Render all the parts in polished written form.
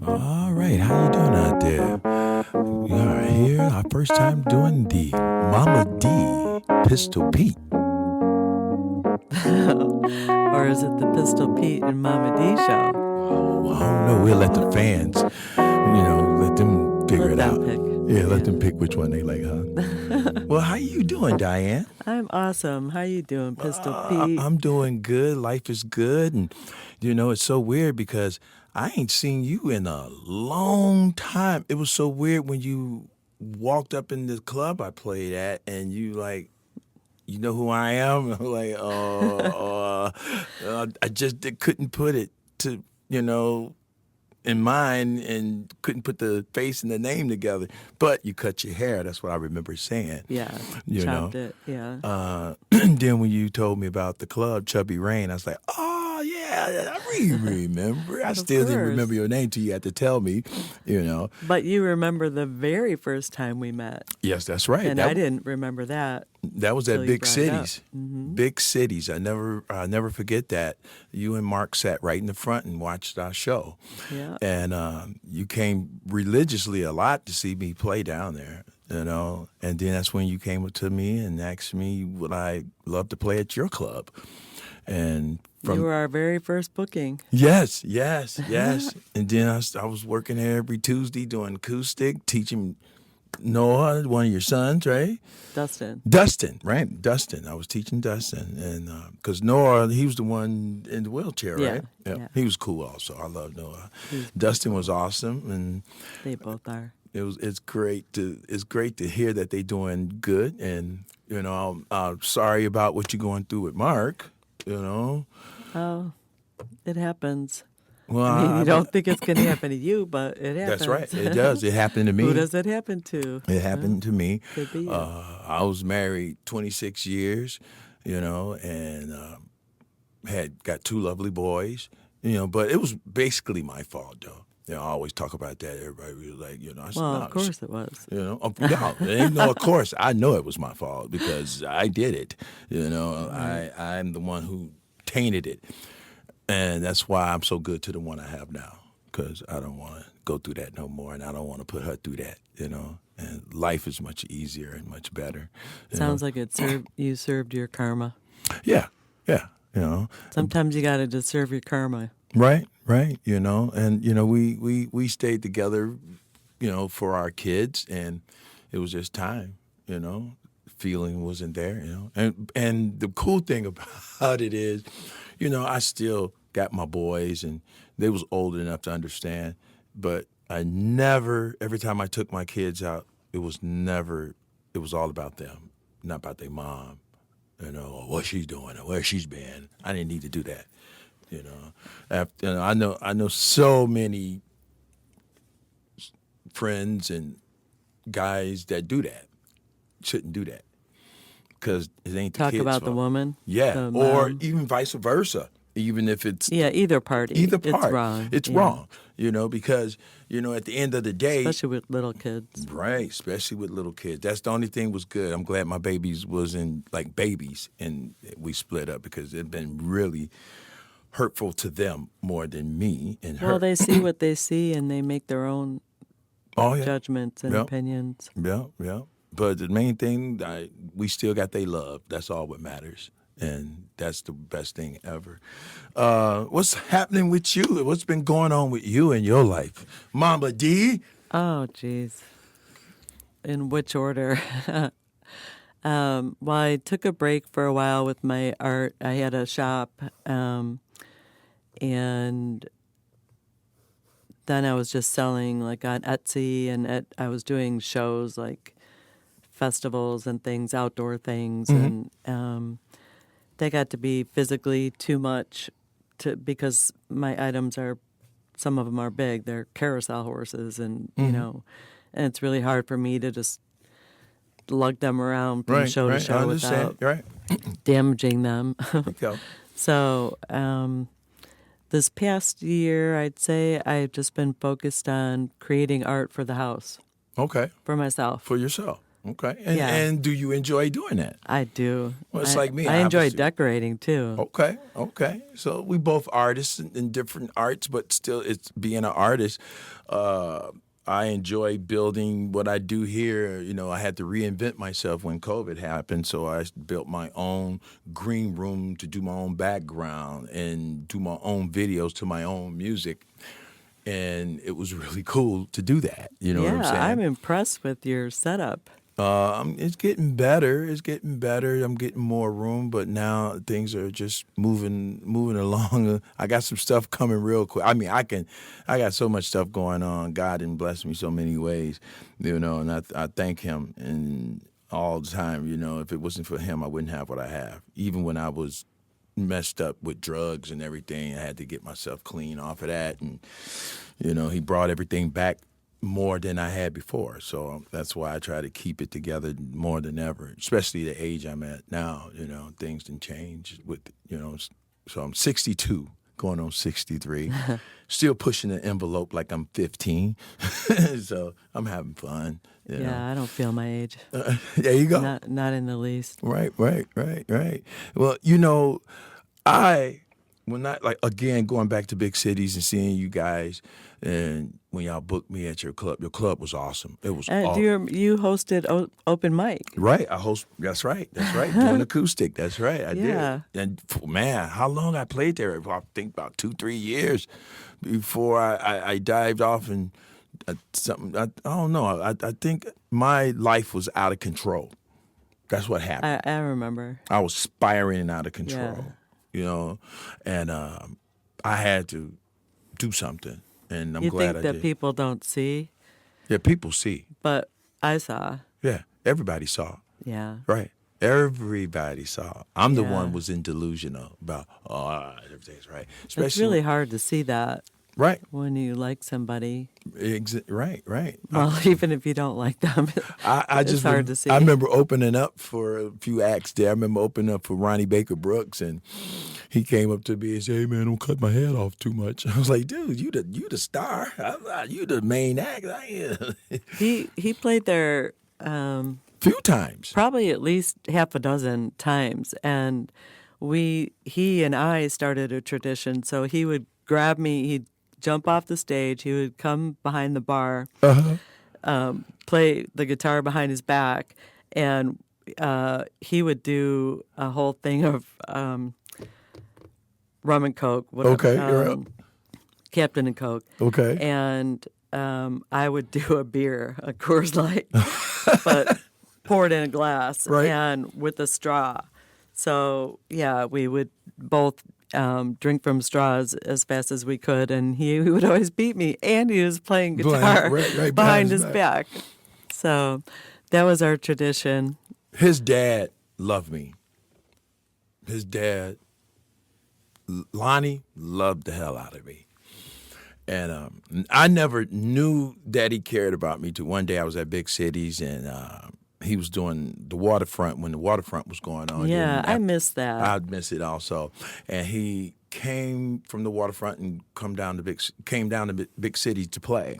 All right, how you doing out there? We are here, our first time doing the Mama D Pistol Pete. Or is it the Pistol Pete and Mama D show? Well, I don't know. We'll let the fans, let them figure it out. Pick. Yeah, let them pick which one they like, huh? Well, how you doing, Diane? I'm awesome. How you doing, Pistol Pete? I'm doing good. Life is good. And, it's so weird because I ain't seen you in a long time. It was so weird when you walked up in the club I played at and you like, you know who I am? I'm like, I just couldn't put it to, in mind and couldn't put the face and the name together. But you cut your hair. That's what I remember saying. Yeah, chopped it, yeah. Then when you told me about the club, Chubby Rain, I was like, oh, yeah, I remember. I still didn't remember your name till you had to tell me, But you remember the very first time we met. Yes, that's right. And I didn't remember that. That was at Big Cities. Mm-hmm. Big Cities. I never forget that. You and Mark sat right in the front and watched our show. Yeah. And you came religiously a lot to see me play down there, And then that's when you came up to me and asked me would I love to play at your club. And you were our very first booking. Yes. And then I was working there every Tuesday doing acoustic, teaching Noah, one of your sons, right? Dustin, right? Dustin. I was teaching Dustin. And because Noah, he was the one in the wheelchair, right? Yeah. He was cool also. I love Noah. Dustin was awesome. And they both are. It's great to hear that they're doing good. And, I'm sorry about what you're going through with Mark, Oh, it happens. Well, I mean, you don't think it's going to happen to you, but it happens. That's right. It does. It happened to me. Who does it happen to? It happened to me. Could be you. I was married 26 years, and had got 2 lovely boys, but it was basically my fault, though. I always talk about that. Everybody was like, I said, well, of course it was. No, it ain't no, of course. I know it was my fault because I did it. I'm the one who tainted it. And that's why I'm so good to the one I have now, because I don't want to go through that no more, and I don't want to put her through that, And life is much easier and much better. Sounds like you served your karma. Yeah. Sometimes you got to deserve your karma. Right. And, we stayed together, for our kids, and it was just time, feeling wasn't there, And the cool thing about it is, I still got my boys, and they was old enough to understand, but I never, every time I took my kids out, it was all about them, not about their mom, or what she's doing or where she's been. I didn't need to do that, I know so many friends and guys that do that. Shouldn't do that. Because it ain't the Talk kid's about fault. The woman? Yeah, or even vice versa. Even if it's... Yeah, either party. Either part. It's wrong. It's wrong, because, at the end of the day... Especially with little kids. Right, especially with little kids. That's the only thing was good. I'm glad my babies wasn't like babies and we split up because it had been really hurtful to them more than me and her. Well, they see what they see and they make their own judgments and opinions. Yeah. But the main thing, we still got their love. That's all what matters. And that's the best thing ever. What's happening with you? What's been going on with you in your life? Mama D? Oh, geez. In which order? Well, I took a break for a while with my art. I had a shop, and then I was just selling like on Etsy, and I was doing shows like festivals and things, outdoor things, and they got to be physically too much because my items some of them are big. They're carousel horses, and and it's really hard for me to just lug them around from show to show without damaging them. Okay. So this past year, I'd say I've just been focused on creating art for the house. Okay. For myself. For yourself. Okay. Yeah. And do you enjoy doing that? I do. Well, it's like me. I I have a enjoy stu- decorating too. Okay, okay. So we both artists in different arts, but still, it's being an artist. Uh, I enjoy building what I do here. You know, I had to reinvent myself when COVID happened, so I built my own green room to do my own background and do my own videos to my own music. And it was really cool to do that. You know what I'm Yeah, I'm saying? impressed with your setup. It's getting better. It's getting better. I'm getting more room, but now things are just moving along. I got some stuff coming real quick. I mean, I got so much stuff going on. God done blessed me so many ways, you know, and I thank Him and all the time. You know, if it wasn't for Him, I wouldn't have what I have. Even when I was messed up with drugs and everything, I had to get myself clean off of that, and you know, He brought everything back more than I had before. So that's why I try to keep it together more than ever, especially the age I'm at now. You know, things done changed with, you know, so I'm 62, going on 63, still pushing the envelope like I'm 15. So I'm having fun. You know. Yeah, I don't feel my age. There you go. Not in the least. Right. Well, you know, when I like again going back to big cities and seeing you guys, and when y'all booked me at your club was awesome. It was And awesome. you hosted open mic. Right, I host. That's right. Doing acoustic. That's right. I Yeah. did. And man, how long I played there? I think about 2-3 years before I dived off and something. I don't know. I think my life was out of control. That's what happened. I remember. I was spiraling out of control. Yeah. You know, and I had to do something, and I'm You glad think I that did. people don't see, Yeah, people see. but I saw. Yeah, everybody saw. Yeah. Right. Everybody saw. I'm the Yeah. one was in delusional about, everything's right. It's really hard to see that right. when you like somebody. Right. Well, even if you don't like them, I it's just hard to see. I remember opening up for a few acts there. I remember opening up for Ronnie Baker Brooks, and he came up to me and said, "Hey man, don't cut my head off too much." I was like, "Dude, you the star. You the main act." He played there Few times. probably at least half a dozen times, and he and I started a tradition. So he would grab me, he'd jump off the stage, he would come behind the bar, play the guitar behind his back, and he would do a whole thing of rum and coke. Okay, right. Captain and Coke. Okay. And I would do a beer, a Coors Light, but poured in a glass Right. and with a straw. So, yeah, we would both drink from straws as fast as we could, and he would always beat me, and he was playing guitar right, behind his back. So that was our tradition. His dad loved me. His dad, Lonnie, loved the hell out of me. And I never knew that he cared about me till one day I was at Big Cities, and he was doing the waterfront when the waterfront was going on. Yeah, And I miss that. I'd miss it also. And he came from the waterfront and came down to Big Cities to play.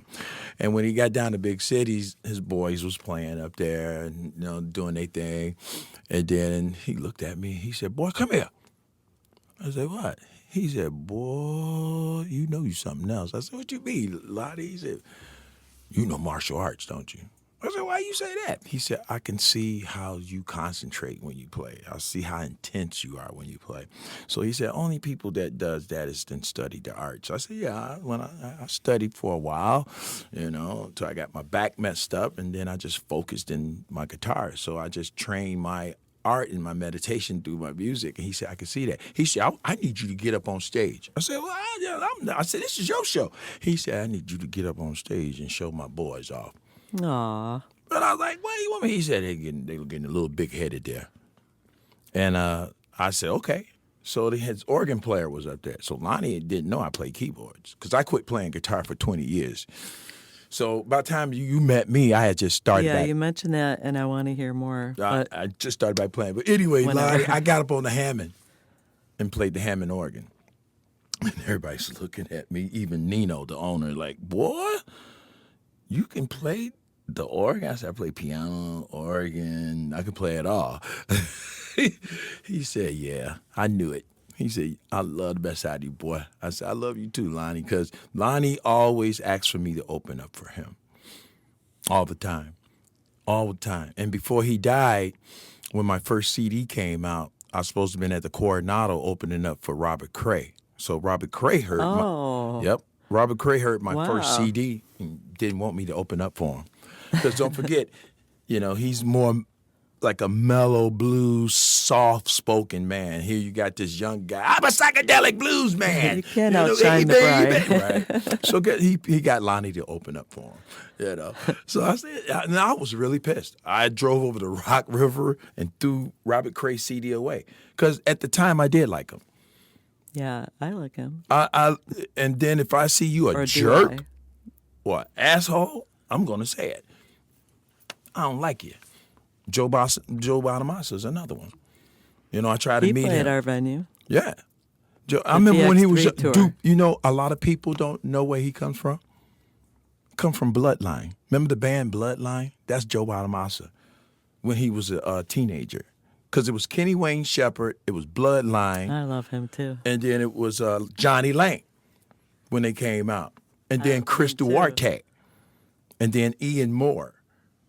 And when he got down to Big Cities, his boys was playing up there and doing their thing. And then he looked at me. He said, "Boy, come here." I said, "What?" He said, "Boy, you know you something else." I said, "What you mean, Lottie?" He said, "You know martial arts, don't you?" I said, "Why you say that?" He said, "I can see how you concentrate when you play. I see how intense you are when you play." So he said, "Only people that does that is then study the arts." I said, "Yeah, when I studied for a while, until I got my back messed up, and then I just focused in my guitar. So I just trained my art and my meditation through my music." And he said, "I can see that." He said, I need you to get up on stage." I said, "Well, I said, this is your show." He said, "I need you to get up on stage and show my boys off." Aw. But I was like, "What do you want me?" He said, they were getting a little big-headed there. And I said, "Okay." So his organ player was up there. So Lonnie didn't know I played keyboards because I quit playing guitar for 20 years. So by the time you met me, I had just started Yeah, back. you mentioned that, and I want to hear more. But I just started by playing. But anyway, Whenever. Lonnie, I got up on the Hammond and played the Hammond organ. And everybody's looking at me, even Nino, the owner, like, "Boy, you can play The organ? I said, I play piano, organ. I can play it all. He said, yeah, I knew it. He said, I love the best out of you, boy. I said, I love you too, Lonnie, because Lonnie always asks for me to open up for him all the time, all the time. And before he died, when my first CD came out, I was supposed to have been at the Coronado opening up for Robert Cray. So Robert Cray heard Oh. Yep. Robert Cray heard my first Wow. CD and didn't want me to open up for him. Because don't forget, he's more like a mellow blues, soft-spoken man. Here you got this young guy. I'm a psychedelic blues man. You can't outshine the bride. Right. So he got Lonnie to open up for him. So I said, and I was really pissed. I drove over to Rock River and threw Robert Cray's CD away. Because at the time, I did like him. Yeah, I like him. And then if I see you a Or do jerk I? or an asshole, I'm going to say it. I don't like you. Joe Bonamassa is another one. I tried to He meet played him. our venue. Yeah. I remember when he was VX3 young. tour. A lot of people don't know where he comes from. Come from Bloodline. Remember the band Bloodline? That's Joe Bonamassa when he was a teenager. Because it was Kenny Wayne Shepherd, it was Bloodline, I love him too. and then it was Johnny Lang when they came out. And then love Chris him too. Duarte. And then Ian Moore.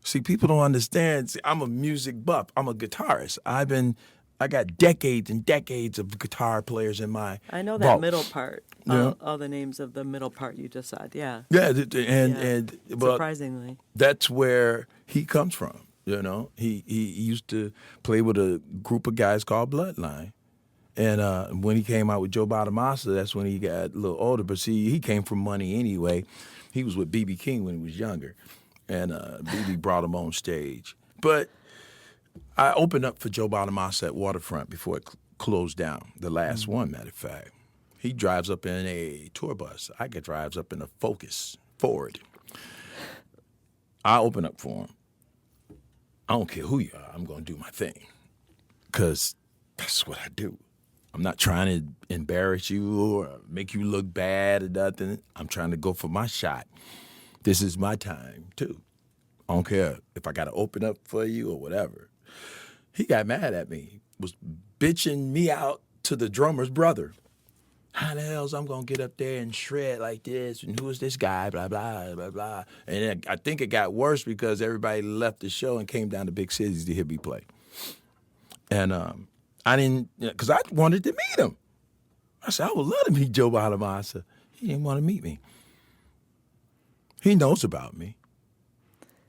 See, people don't understand. See, I'm a music buff. I'm a guitarist. I got decades and decades of guitar players in my I know that vault. middle part. Yeah. All the names of the middle part you just said. Yeah. Yeah, Yeah. well, Surprisingly. that's where he comes from. He used to play with a group of guys called Bloodline. And when he came out with Joe Bonamassa, that's when he got a little older. But see, he came from money anyway. He was with B.B. King when he was younger. And B.B. brought him on stage. But I opened up for Joe Bonamassa at Waterfront before it closed down, the last one, matter of fact. He drives up in a tour bus. I drives up in a Focus Ford. I open up for him. I don't care who you are. I'm going to do my thing because that's what I do. I'm not trying to embarrass you or make you look bad or nothing. I'm trying to go for my shot. This is my time, too. I don't care if I got to open up for you or whatever. He got mad at me, was bitching me out to the drummer's brother. How the hell's I'm going to get up there and shred like this? And who is this guy? Blah, blah, blah, blah. And then I think it got worse because everybody left the show and came down to big cities to hear me play. And I didn't, because I wanted to meet him. I said, I would love to meet Joe Bonamassa. He didn't want to meet me. He knows about me.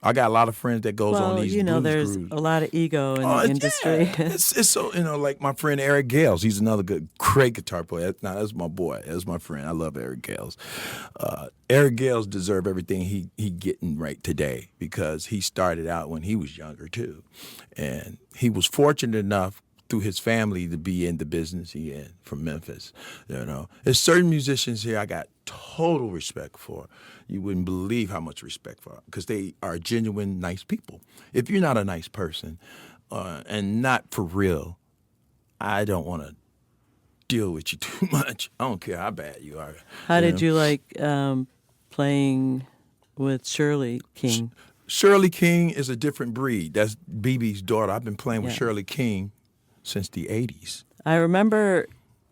I got a lot of friends that goes on these blues there's cruises. a lot of ego in the industry. Yeah. It's so, like my friend Eric Gales. He's another great guitar player. Now, that's my boy. That's my friend. I love Eric Gales. Eric Gales deserves everything he getting right today because he started out when he was younger, too. And he was fortunate enough through his family to be in the business he in from Memphis. There's certain musicians here I got total respect for. You wouldn't believe how much respect for because they are genuine nice people. If you're not a nice person and not for real, I don't want to deal with you too much. I don't care how bad you are. How did you like playing with Shirley King? Shirley King is a different breed. That's BB's daughter. I've been playing with Yeah. Shirley King since the 80s. I remember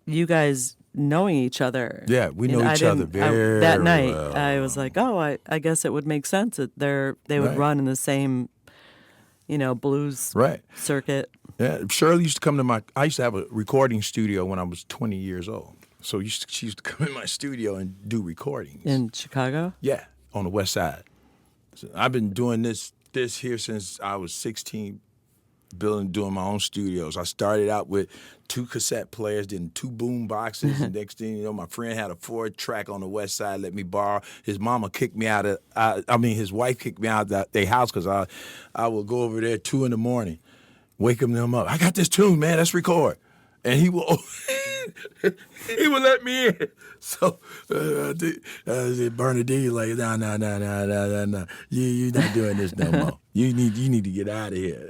you guys knowing each other. Yeah, we know And each other very that night, well. I was like, I guess it would make sense that they would Right. run in the same, blues Right. circuit. Yeah, Shirley used to come to I used to have a recording studio when I was 20 years old. So she used to come in my studio and do recordings. In Chicago? Yeah, on the west side. So I've been doing this here since I was 16, doing my own studios. I started out with 2 cassette players, then 2 boom boxes, and next thing you know, my friend had a 4-track on the west side, let me borrow. His mama kicked me out his wife kicked me out of their house because I would go over there 2 in the morning, wake them up. I got this tune, man, let's record. And he will let me in. So Bernadine like, no. You're not doing this no more. You need to get out of here.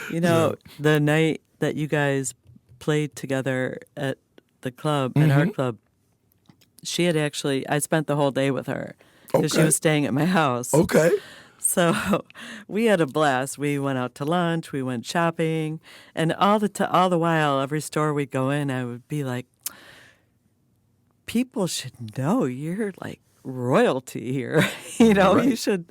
The night that you guys played together at the club, at our club, she had I spent the whole day with her because she Okay. was staying at my house. Okay. So we had a blast. We went out to lunch, we went shopping, and all the while, every store we'd go in, I would be like, people should know you're like royalty here. Right. You should.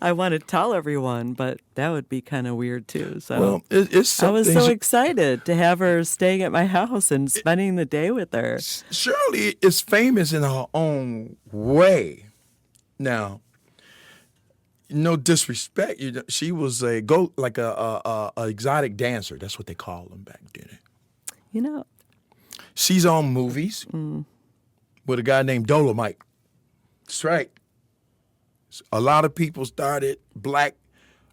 I want to tell everyone, but that would be kind of weird too. So Well, it's I some was things. so excited to have her staying at my house and spending the day with her. Shirley is famous in her own way. Now, no disrespect, she was a exotic dancer. That's what they called them back then. You know, She's on movies with a guy named Dolomite. That's right. A lot of people black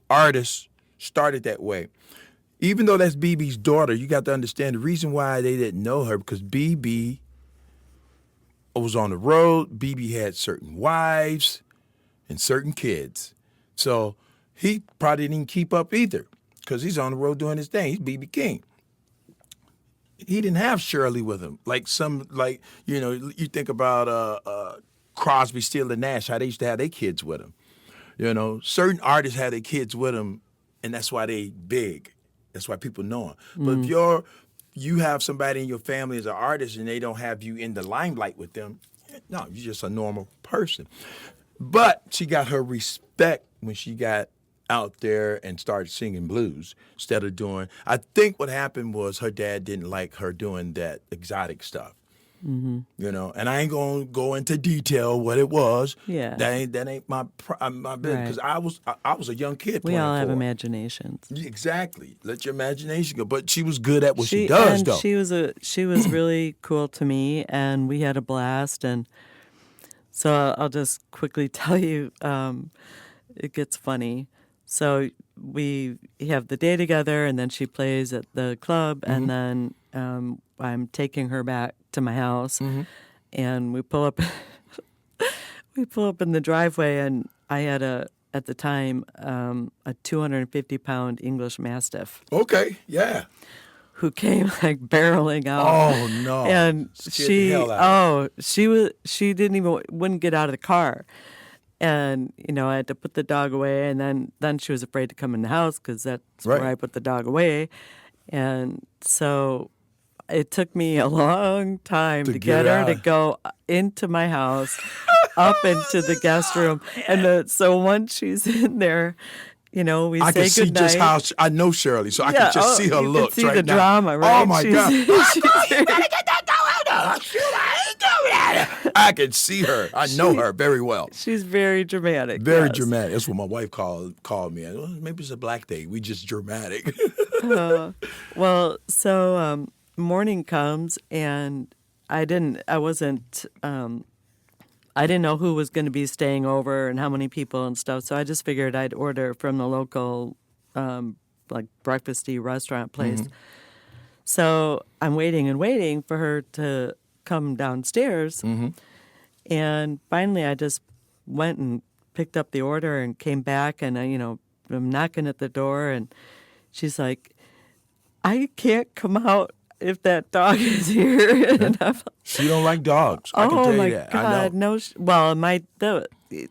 artists started that way. Even though that's BB's daughter, you got to understand the reason why they didn't know her, because BB was on the road. BB had certain wives and certain kids. So he probably didn't keep up either, because he's on the road doing his thing. He's BB King. He didn't have Shirley with him. You think about Crosby, Steele, and Nash, how they used to have their kids with them. Certain artists have their kids with them, and that's why they big. That's why people know them. But if you have somebody in your family as an artist and they don't have you in the limelight with them, no, you're just a normal person. But she got her respect when she got out there and started singing blues instead of doing. I think what happened was her dad didn't like her doing that exotic stuff. And I ain't gonna go into detail what it was. Yeah. That ain't my business, because I was a young kid. we all have 24. imaginations. Exactly. Let your imagination go. But she was good at what she does, though. She was really cool to me, and we had a blast. And so I'll just quickly tell you, it gets funny. So we have the day together, and then she plays at the club, and then I'm taking her back to my house, and we pull up. We pull up in the driveway, and I had at the time a 250-pound English Mastiff Okay, yeah. who came like barreling out. Oh no! And Scared the hell out of she wouldn't get out of the car. And, I had to put the dog away, and then she was afraid to come in the house because that's Right. where I put the dog away. And so it took me a long time to get her to out. go into my house, up into the guest room. And so once she's in there, we I say can see goodnight. just how I know Shirley, so I can just see her you looks can see right the now. drama, right? Oh my She's- God! she's You very- better get that dog out! Shoot, I ain't doing that. I can see her. I know her very well. She's very dramatic. Very yes. dramatic. That's what my wife called me. Well, maybe it's a black day. We just dramatic. Well, so morning comes, and I didn't know who was going to be staying over and how many people and stuff. So I just figured I'd order from the local like breakfasty restaurant place. So I'm waiting for her to come downstairs. And finally I just went and picked up the order and came back, and I'm knocking at the door, and she's like, I can't come out if that dog is here. And I'm like, She don't like dogs. I can oh tell my you that. God, I know. no! Well,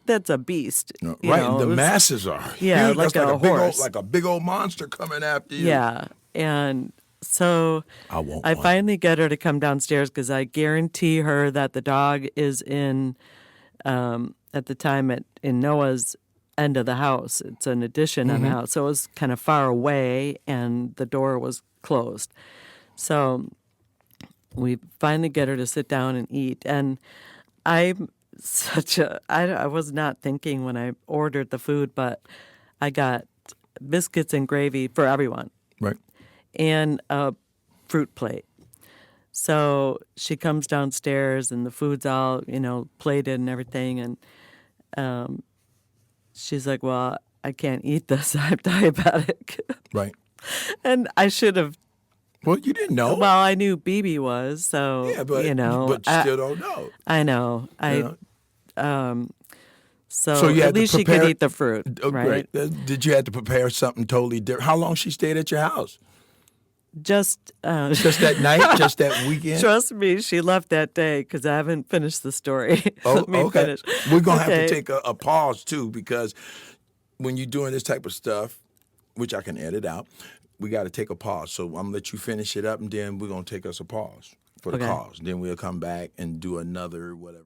that's a beast. you Right, know, and the it was- masses are Yeah, huge. like That's a big old, horse. like a big old monster coming after you. Yeah, and so I want I one. finally get her to come downstairs because I guarantee her that the dog is in at the time in Noah's end of the house. It's an addition on the house, so it was kind of far away, and the door was closed. So we finally get her to sit down and eat, and I'm I was not thinking when I ordered the food, but I got biscuits and gravy for everyone Right. and a fruit plate. So she comes downstairs, and the food's all, plated and everything, and she's like, well, I can't eat this. I'm diabetic. Right. And I should have, Well, you didn't know. well, I knew BB was, so, yeah, but but you still don't know. I know. You know? So you had at to least she prepare- could eat the fruit, Oh, right? great. Did you have to prepare something totally different? How long she stayed at your house? Just Just that night? Just that weekend? trust me, she left that day because I haven't finished the story. Oh, Let me okay. finish. We're going to have Okay. to take a pause, too, because when you're doing this type of stuff, which I can edit out, we got to take a pause. So I'm going to let you finish it up, and then we're going to take us a pause for the Okay. cause. Then we'll come back and do another whatever.